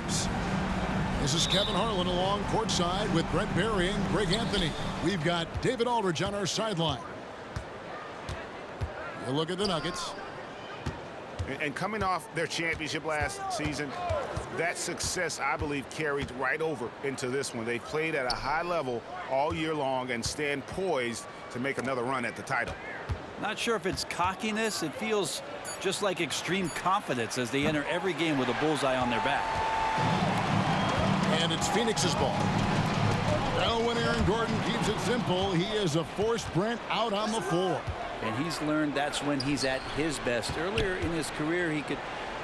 Cavs. This is Kevin Harlan along courtside with Brent Barry and Greg Anthony. We've got David Aldridge on our sideline. You look at the Nuggets. And coming off their championship last season, that success, I believe, carried right over into this one. They played at a high level all year long and stand poised to make another run at the title. Not sure if it's cockiness. It feels just like extreme confidence as they enter every game with a bullseye on their back. And it's Phoenix's ball. Well, when Aaron Gordon keeps it simple, he is a forced Brent out on the floor. And he's learned that's when he's at his best. Earlier in his career, he could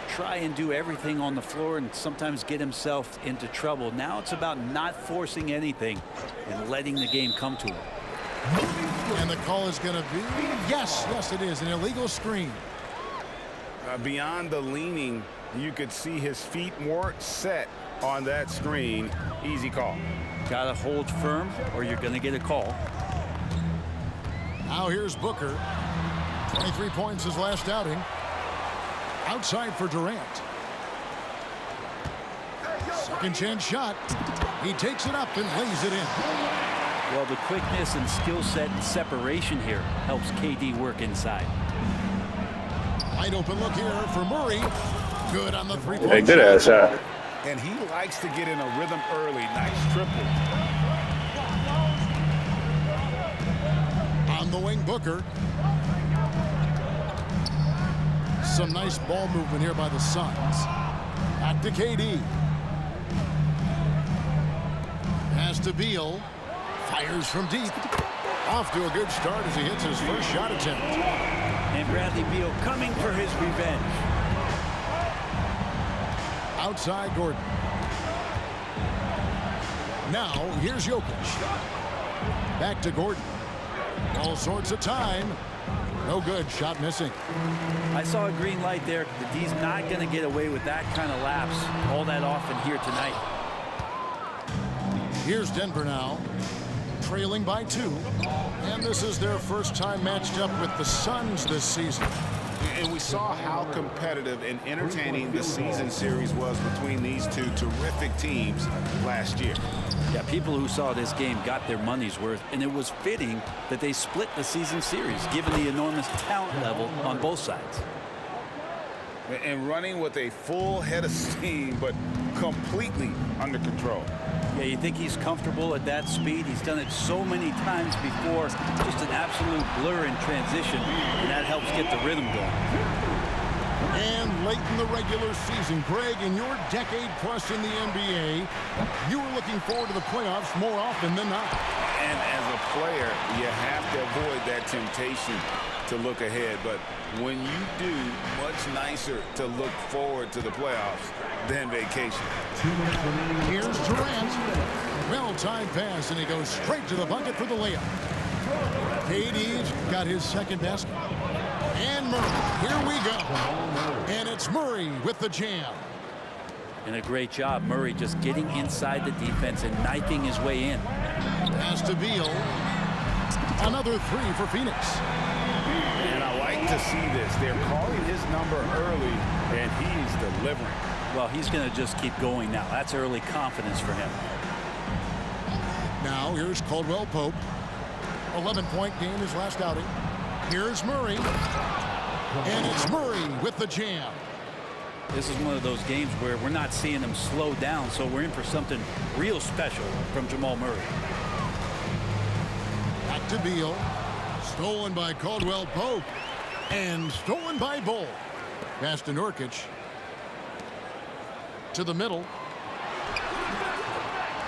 try and do everything on the floor and sometimes get himself into trouble. Now it's about not forcing anything and letting the game come to him. And the call is going to be, yes, it is, an illegal screen. Beyond the leaning, you could see his feet weren't set on that screen. Easy call. Got to hold firm or you're going to get a call. Now here's Booker. 23 points his last outing. Outside for Durant. Second chance shot. He takes it up and lays it in. Well, the quickness and skill set and separation here helps KD work inside. Wide open look here for Murray. Good on the three-point Hey, good ass shot. And he likes to get in a rhythm early. Nice triple. On the wing, Booker. Some nice ball movement here by the Suns. Back to KD. Pass to Beal. Fires from deep. Off to a good start as he hits his first shot attempt. And Bradley Beal coming for his revenge. Outside Gordon. Now here's Jokic. Back to Gordon. All sorts of time. No good. Shot missing. I saw a green light there. The D's not going to get away with that kind of lapse all that often here tonight. Here's Denver now. Trailing by 2. And this is their first time matched up with the Suns this season. And we saw how competitive and entertaining the season series was between these two terrific teams last year. Yeah, people who saw this game got their money's worth, and it was fitting that they split the season series, given the enormous talent level on both sides. And running with a full head of steam, but completely under control. Yeah, you think he's comfortable at that speed? He's done it so many times before. Just an absolute blur in transition, and that helps get the rhythm going. And late in the regular season, Greg, in your decade plus in the NBA, you were looking forward to the playoffs more often than not. And as a player, you have to avoid that temptation to look ahead. But when you do, much nicer to look forward to the playoffs than vacation. Here's Durant. Well-timed pass, and he goes straight to the bucket for the layup. KD's got his second basket. And Murray, here we go. And it's Murray with the jam. And a great job, Murray just getting inside the defense and knifing his way in. Pass to Beal. Another 3 for Phoenix. And I like to see this. They're calling his number early, and he's delivering. Well, he's going to just keep going now. That's early confidence for him. Now here's Caldwell Pope. 11-point game his last outing. Here's Murray. And it's Murray with the jam. This is one of those games where we're not seeing him slow down, so we're in for something real special from Jamal Murray. Back to Beal. Stolen by Caldwell Pope. And stolen by Bull. Pass to Nurkic. To the middle.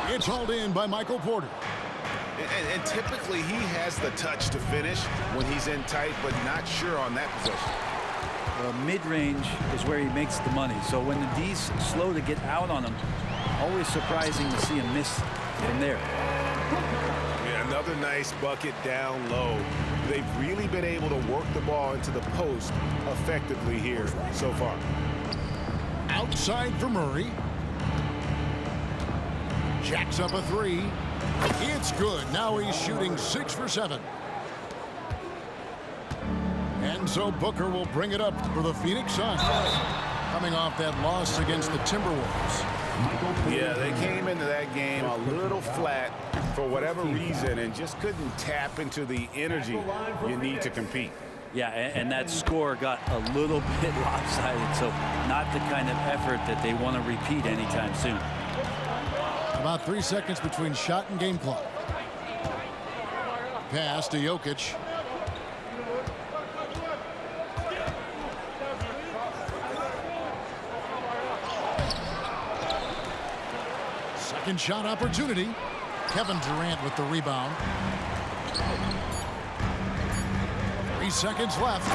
It's hauled in by Michael Porter. And typically he has the touch to finish when he's in tight, but not sure on that possession. Well, mid-range is where he makes the money. So when the D's slow to get out on him, always surprising to see him miss from there. Yeah, another nice bucket down low. They've really been able to work the ball into the post effectively here so far. Outside for Murray. Jacks up a 3. It's good. Now he's shooting 6 for 7. And so Booker will bring it up for the Phoenix Suns. Coming off that loss against the Timberwolves. Yeah, they came into that game a little flat for whatever reason and just couldn't tap into the energy you need to compete. Yeah, and that score got a little bit lopsided, so not the kind of effort that they want to repeat anytime soon. About 3 seconds between shot and game clock. Pass to Jokic. Second shot opportunity. Kevin Durant with the rebound. 3 seconds left.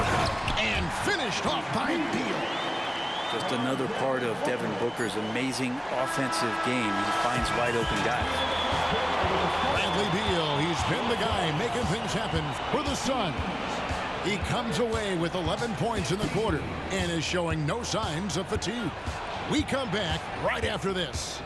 And finished off by Beal. Just another part of Devin Booker's amazing offensive game. He finds wide open guys. Bradley Beal, he's been the guy making things happen for the Suns. He comes away with 11 points in the quarter and is showing no signs of fatigue. We come back right after this.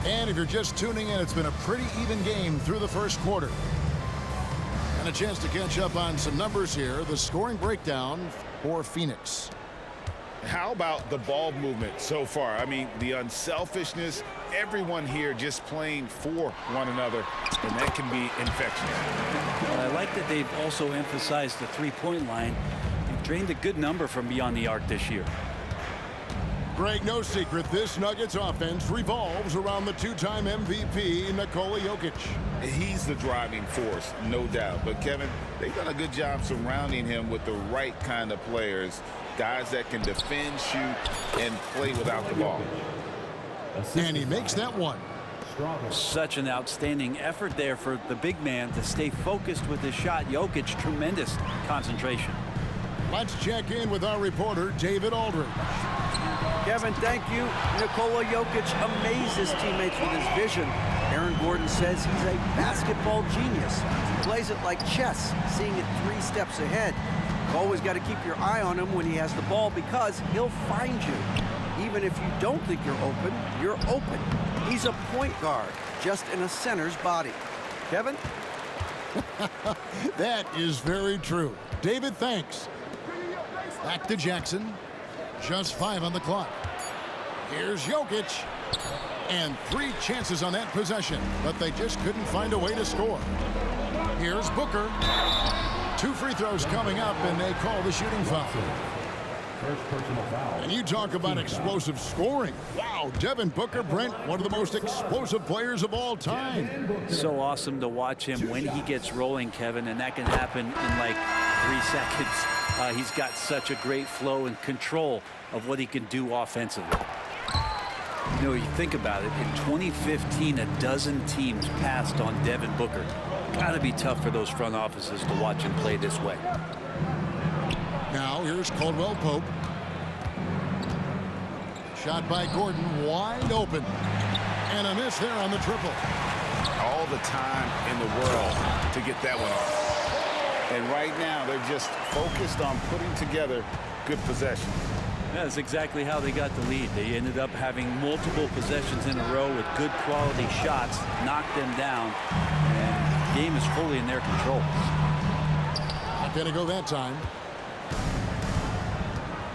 And if you're just tuning in, it's been a pretty even game through the first quarter. And a chance to catch up on some numbers here. The scoring breakdown for Phoenix. How about the ball movement so far? I mean, the unselfishness, everyone here just playing for one another, and that can be infectious. I like that they've also emphasized the three-point line. They've drained a good number from beyond the arc this year. Greg, no secret, this Nuggets offense revolves around the two-time MVP, Nikola Jokic. He's the driving force, no doubt. But, Kevin, they've done a good job surrounding him with the right kind of players, guys that can defend, shoot, and play without the ball. And he makes that one. Such an outstanding effort there for the big man to stay focused with his shot. Jokic, tremendous concentration. Let's check in with our reporter, David Aldridge. Kevin, thank you. Nikola Jokic amazes teammates with his vision. Aaron Gordon says he's a basketball genius. He plays it like chess, seeing it 3 steps ahead. You've always got to keep your eye on him when he has the ball because he'll find you. Even if you don't think you're open, you're open. He's a point guard, just in a center's body. Kevin? That is very true. David, thanks. Back to Jackson. Just 5 on the clock. Here's Jokic. And 3 chances on that possession, but they just couldn't find a way to score. Here's Booker. 2 free throws coming up, and they call the shooting foul. First personal foul. And you talk about explosive scoring. Wow, Devin Booker, Brent, one of the most explosive players of all time. So awesome to watch him when he gets rolling, Kevin, and that can happen in like 3 seconds. He's got such a great flow and control of what he can do offensively. You know, you think about it, in 2015, a dozen teams passed on Devin Booker. Gotta be tough for those front offices to watch him play this way. Now here's Caldwell Pope. Shot by Gordon, wide open. And a miss there on the triple. All the time in the world to get that one off. And right now, they're just focused on putting together good possessions. Yeah, that's exactly how they got the lead. They ended up having multiple possessions in a row with good quality shots, knocked them down, and the game is fully in their control. Not going to go that time.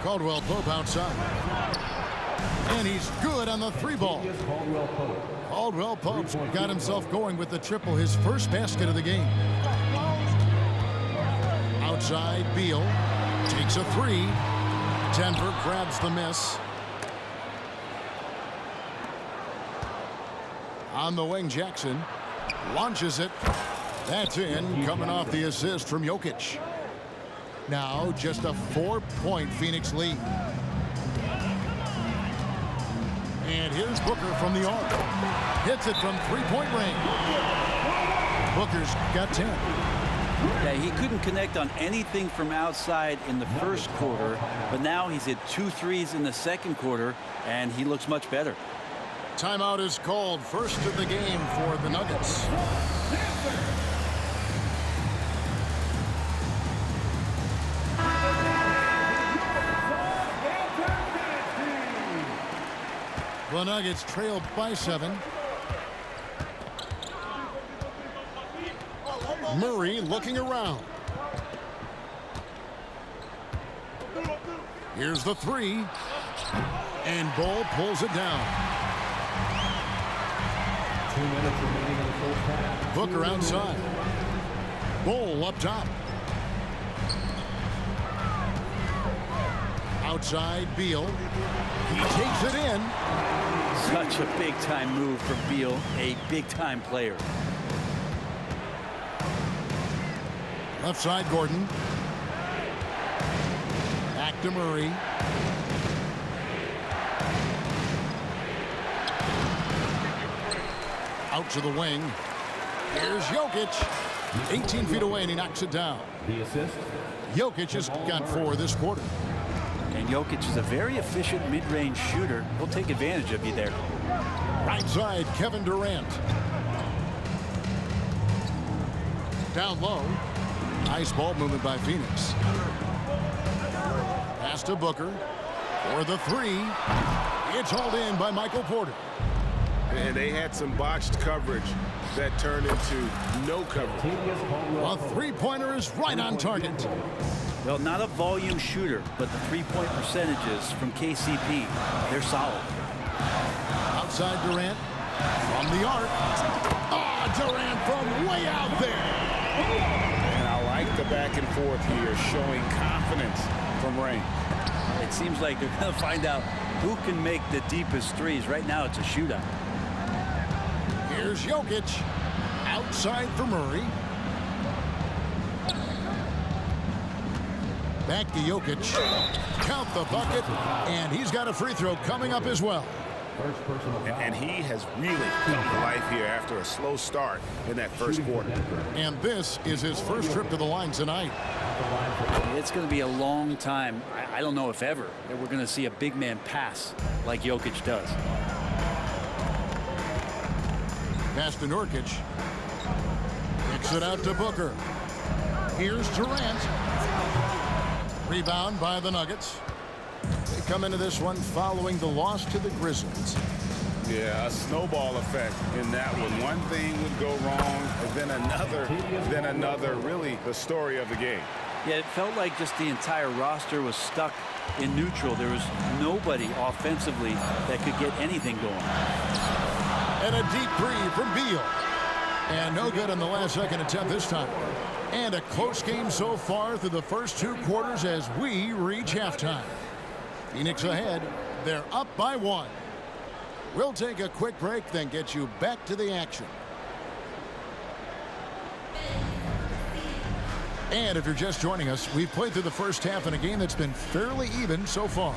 Caldwell Pope outside. And he's good on the 3 ball. Caldwell Pope's got himself going with the triple, his first basket of the game. Outside, Beal takes a 3. Denver grabs the miss. On the wing, Jackson launches it. That's in, coming off the assist from Jokic. Now just a 4-point Phoenix lead. And here's Booker from the arc. Hits it from 3-point range. Booker's got 10. Yeah, he couldn't connect on anything from outside in the first quarter, but now he's hit 2 threes in the second quarter, and he looks much better. Timeout is called, first of the game for the Nuggets. The Nuggets trail by 7. Murray looking around. Here's the three. And Bull pulls it down. 2 minutes remaining in the first half. Booker outside. Bull up top. Outside Beal. He takes it in. Such a big-time move from Beal, a big-time player. Left side Gordon. Back to Murray. Out to the wing. Here's Jokic. 18 feet away and he knocks it down. The assist. Jokic has got 4 this quarter. And Jokic is a very efficient mid-range shooter. He'll take advantage of you there. Right side Kevin Durant. Down low. Nice ball movement by Phoenix. Pass to Booker. For the three. It's hauled in by Michael Porter. And they had some botched coverage that turned into no coverage. A three-pointer is right on target. Well, not a volume shooter, but the three-point percentages from KCP, they're solid. Outside Durant. From the arc. Oh, Durant from way out there. And I like the back and forth here, showing confidence from Rain. It seems like they're going to find out who can make the deepest threes. Right now, it's a shootout. Here's Jokic. Outside for Murray. Back to Jokic. Count the bucket. And he's got a free throw coming up as well. First personal foul. And he has really come to life here after a slow start in that first quarter. And this is his first trip to the line tonight. It's going to be a long time. I don't know if ever that we're going to see a big man pass like Jokic does. Pass to Nurkic. Kicks it out to Booker. Here's Durant. Rebound by the Nuggets. They come into this one following the loss to the Grizzlies. Yeah, a snowball effect in that one. One thing would go wrong, and then another. Really the story of the game. Yeah, it felt like just the entire roster was stuck in neutral. There was nobody offensively that could get anything going. And a deep three from Beal. And no good on the last second attempt this time. And a close game so far through the first 2 quarters as we reach halftime. Phoenix ahead. They're up by 1. We'll take a quick break, then get you back to the action. And if you're just joining us, we've played through the first half in a game that's been fairly even so far.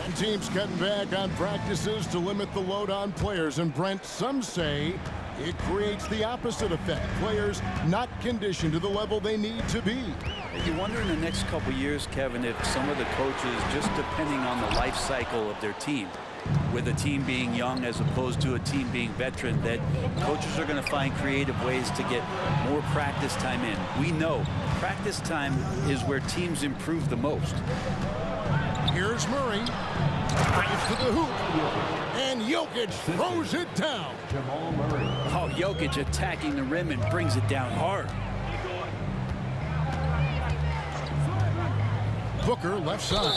And teams cutting back on practices to limit the load on players. And Brent, some say it creates the opposite effect. Players not conditioned to the level they need to be. You wonder in the next couple years, Kevin, if some of the coaches, just depending on the life cycle of their team, with a team being young as opposed to a team being veteran, that coaches are going to find creative ways to get more practice time in. We know practice time is where teams improve the most. Here's Murray. Drives to the hoop. And Jokic throws it down. Jamal Murray. Oh, Jokic attacking the rim and brings it down hard. Booker left side.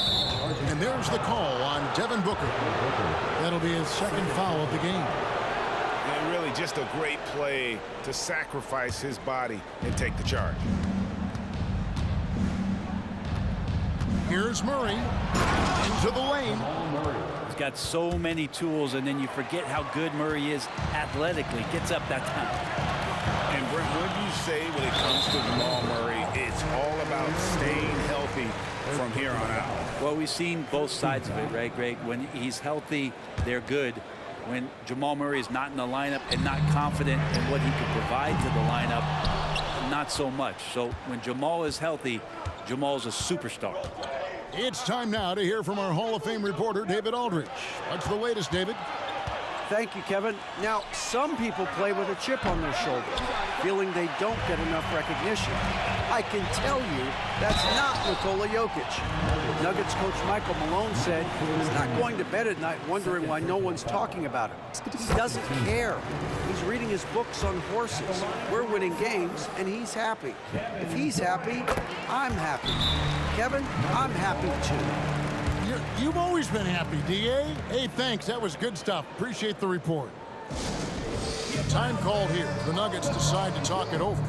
And there's the call on Devin Booker. That'll be his second foul of the game. And really just a great play to sacrifice his body and take the charge. Here's Murray. Into the lane. He's got so many tools, and then you forget how good Murray is athletically. Gets up that time. And Brent, what you say when it comes to Jamal Murray, it's all about staying healthy from here on out. Well, we've seen both sides of it, right, Greg? When he's healthy, they're good. When Jamal Murray is not in the lineup and not confident in what he can provide to the lineup, not so much. So when Jamal is healthy, Jamal's a superstar. It's time now to hear from our Hall of Fame reporter, David Aldridge. What's the latest, David? Thank you, Kevin. Now, some people play with a chip on their shoulder, feeling they don't get enough recognition. I can tell you that's not Nikola Jokic. Nuggets coach Michael Malone said he's not going to bed at night wondering why no one's talking about him. He doesn't care. He's reading his books on horses. We're winning games, and he's happy. If he's happy, I'm happy. Kevin, I'm happy too. You've always been happy, D.A. Hey, thanks. That was good stuff. Appreciate the report. Time called here. The Nuggets decide to talk it over.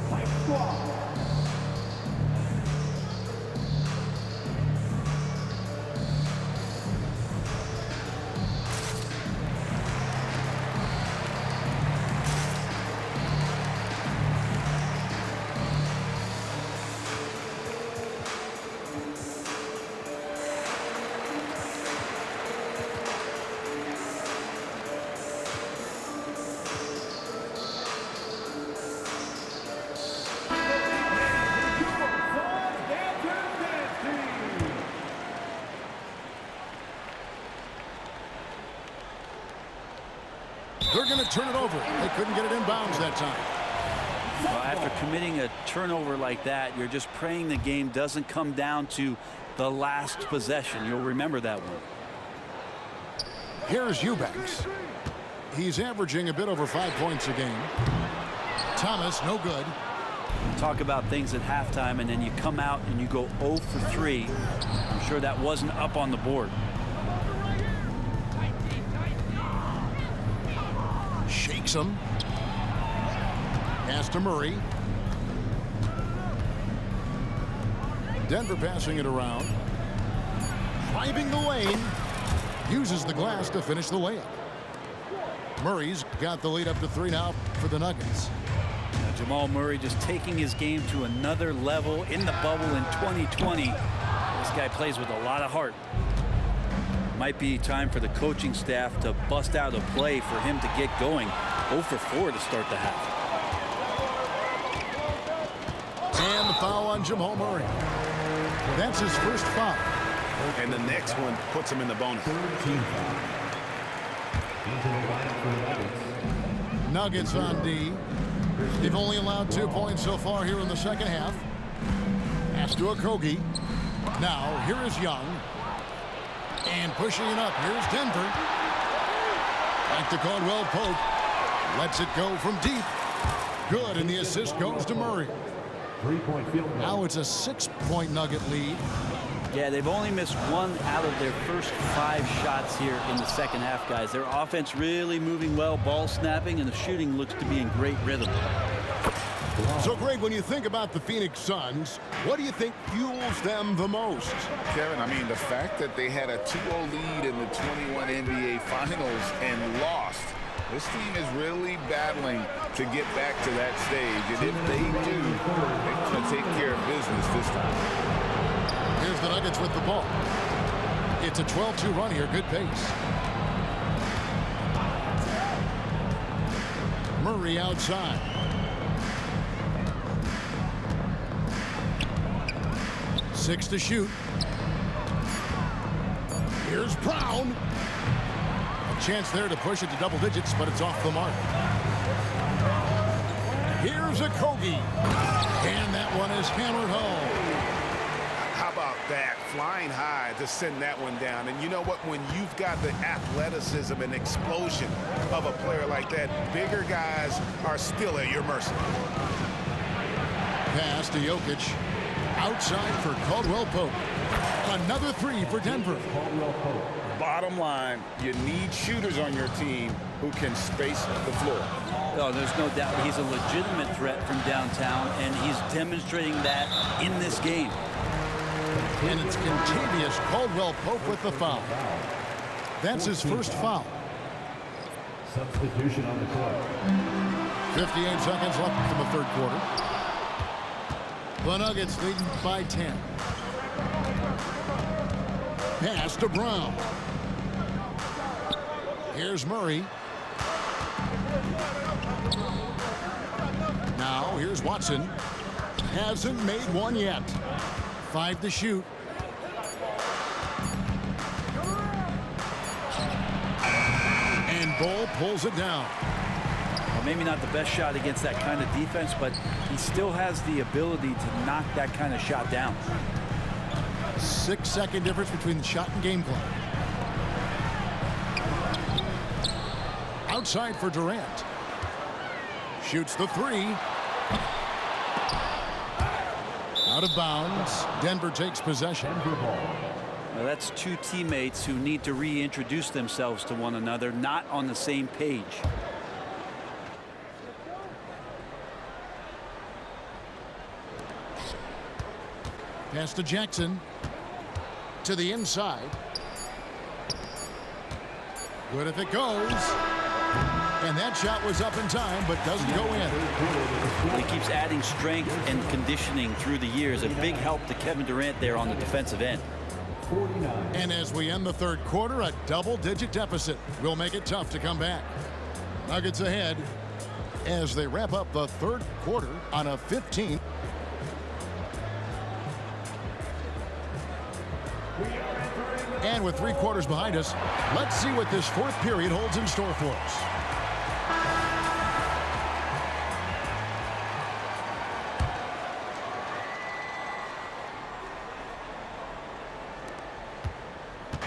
They're going to turn it over. They couldn't get it in bounds that time. Well, after committing a turnover like that, you're just praying the game doesn't come down to the last possession. You'll remember that one. Here's Eubanks. He's averaging a bit over 5 points a game. Thomas, no good. Talk about things at halftime, and then you come out and you go 0 for 3. I'm sure that wasn't up on the board. Shakes him. Pass to Murray. Denver passing it around. Driving the lane. Uses the glass to finish the layup. Murray's got the lead up to 3 now for the Nuggets. Jamal Murray just taking his game to another level in the bubble in 2020. This guy plays with a lot of heart. Might be time for the coaching staff to bust out a play for him to get going. 0 for 4 to start the half. And the foul on Jamal Murray. That's his first foul. And the next one puts him in the bonus. Nuggets on D. They've only allowed 2 points so far here in the second half. Pass to Okogie. Now, here is Young. And pushing it up, here's Denver. Back to Caldwell Pope. Lets it go from deep. Good, and the assist goes to Murray. 3-point field goal. Now it's a 6-point Nugget lead. Yeah, they've only missed 1 out of their first 5 shots here in the second half, guys. Their offense really moving well, ball snapping, and the shooting looks to be in great rhythm. So, Greg, when you think about the Phoenix Suns, what do you think fuels them the most? Kevin, I mean, the fact that they had a 2-0 lead in the 21 NBA Finals and lost. This team is really battling to get back to that stage. And if they do, they're going to take care of business this time. Here's the Nuggets with the ball. It's a 12-2 run here. Good pace. Murray outside. Six to shoot. Here's Brown. A chance there to push it to double digits, but it's off the mark. Here's Okogie. And that one is hammered home. How about that? Flying high to send that one down. And you know what? When you've got the athleticism and explosion of a player like that, bigger guys are still at your mercy. Pass to Jokic. Outside for Caldwell Pope. Another 3 for Denver. Bottom line, you need shooters on your team who can space the floor. Oh, there's no doubt he's a legitimate threat from downtown, and he's demonstrating that in this game. And it's contagious. Caldwell Pope with the foul. That's his first foul. Substitution on the court. 58 seconds left in the third quarter. The Nuggets leading by 10. Pass to Brown. Here's Murray. Now here's Watson. Hasn't made one yet. 5 to shoot. And Bol pulls it down. Well, maybe not the best shot against that kind of defense, but he still has the ability to knock that kind of shot down. 6-second difference between the shot and game clock. Outside for Durant. Shoots the three. Out of bounds. Denver takes possession. Now that's two teammates who need to reintroduce themselves to one another, not on the same page. Pass to Jackson. To the inside. Good if it goes. And that shot was up in time, but doesn't go in. He keeps adding strength and conditioning through the years. A big help to Kevin Durant there on the defensive end. And as we end the third quarter, a double-digit deficit will make it tough to come back. Nuggets ahead as they wrap up the third quarter on a 15. And with 3 quarters behind us, let's see what this fourth period holds in store for us.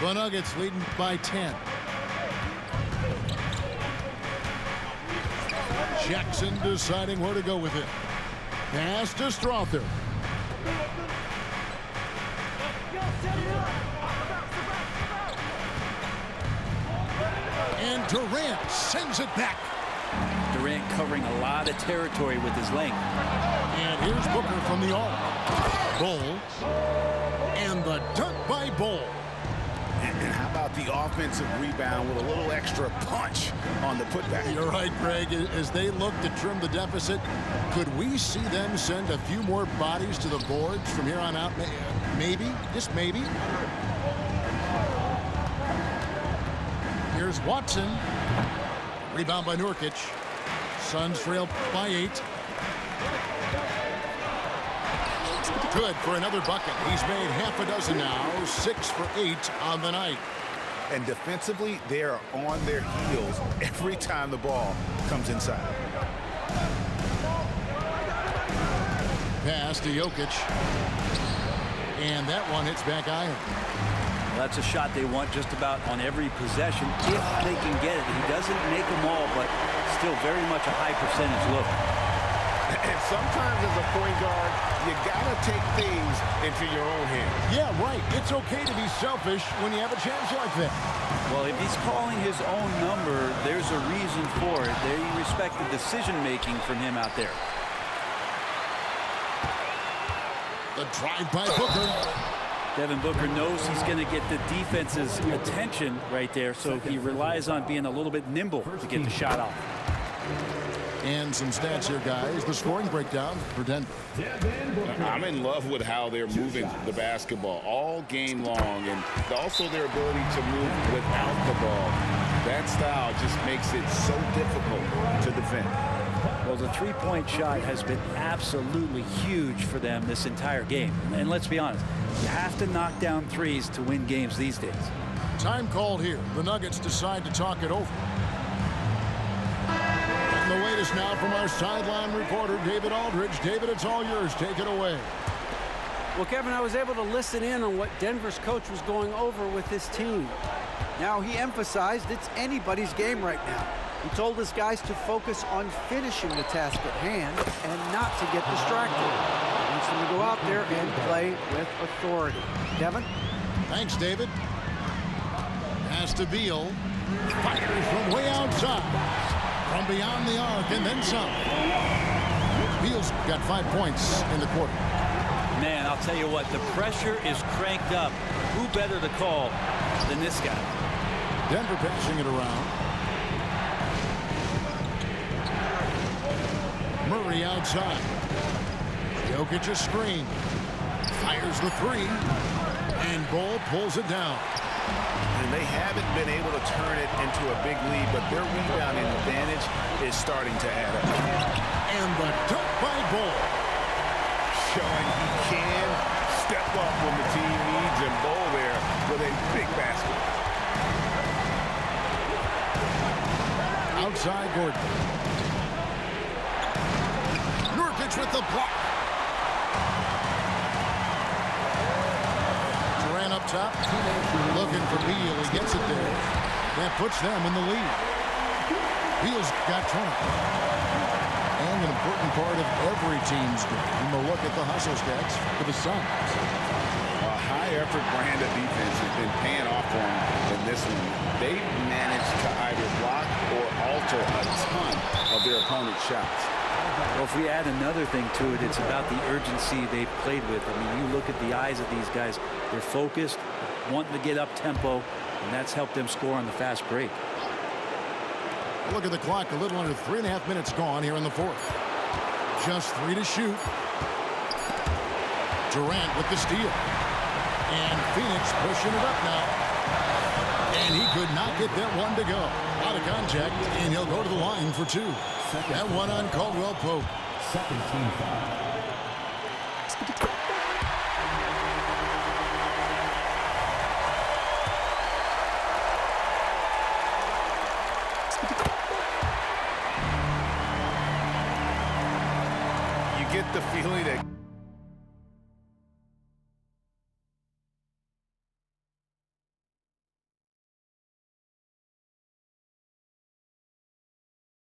The Nuggets leading by 10. Jackson deciding where to go with it. Pass to Strother. And Durant sends it back. Durant covering a lot of territory with his length. And here's Booker from the arc. Bol. And the dunk by Bol. And how about the offensive rebound with a little extra punch on the putback? You're right, Greg. As they look to trim the deficit, could we see them send a few more bodies to the boards from here on out? Maybe, just maybe. Here's Watson. Rebound by Nurkic. Suns trail by 8. Good for another bucket. He's made half a dozen now. 6 for 8 on the night. And defensively, they are on their heels every time the ball comes inside. Pass to Jokic. And that one hits back iron. Well, that's a shot they want just about on every possession if they can get it. He doesn't make them all, but still very much a high percentage look. And sometimes as a point guard, you gotta take things into your own hands. Yeah, right. It's okay to be selfish when you have a chance like that. Well, if he's calling his own number, there's a reason for it. They respect the decision-making from him out there. The drive by Booker. Devin Booker knows he's going to get the defense's attention right there, so he relies on being a little bit nimble to get the shot off. And some stats here, guys. The scoring breakdown for Denver. I'm in love with how they're moving the basketball all game long, and also their ability to move without the ball. That style just makes it so difficult to defend. Well, the three-point shot has been absolutely huge for them this entire game. And let's be honest, you have to knock down threes to win games these days. Time called here. The Nuggets decide to talk it over. And the latest now from our sideline reporter, David Aldridge. David, it's all yours. Take it away. Well, Kevin, I was able to listen in on what Denver's coach was going over with his team. Now, he emphasized it's anybody's game right now. He told his guys to focus on finishing the task at hand and not to get distracted. He wants them to go out there and play with authority. Kevin? Thanks, David. Pass to Beal. Fires from way outside. From beyond the arc and then some. Beal's got 5 points in the quarter. Man, I'll tell you what, the pressure is cranked up. Who better to call than this guy? Denver passing it around. Murray outside. Jokic a screen. Fires the three. And Bol pulls it down. And they haven't been able to turn it into a big lead, but their rebounding advantage is starting to add up. And the dunk by Bol. Showing he can step up when the team needs him. Bol there with a big basket. inside Gordon. Nurkic with the block. Durant up top. Looking for Beal. He gets it there. That puts them in the lead. Beal's got 20. And an important part of every team's game. We'll look at the hustle stats for the Suns. A high-effort brand of defense has been paying off for them in this one. They've managed to either block or alter a ton of their opponent's shots. Well, if we add another thing to it, it's about the urgency they've played with. I mean, you look at the eyes of these guys. They're focused, wanting to get up tempo, and that's helped them score on the fast break. Look at the clock. A little under 3.5 minutes gone here in the fourth. Just 3 to shoot. Durant with the steal. And Phoenix pushing it up now. And he could not get that one to go. Out of contact, and he'll go to the line for 2. That one on Caldwell Pope. Second team foul. You get the feeling that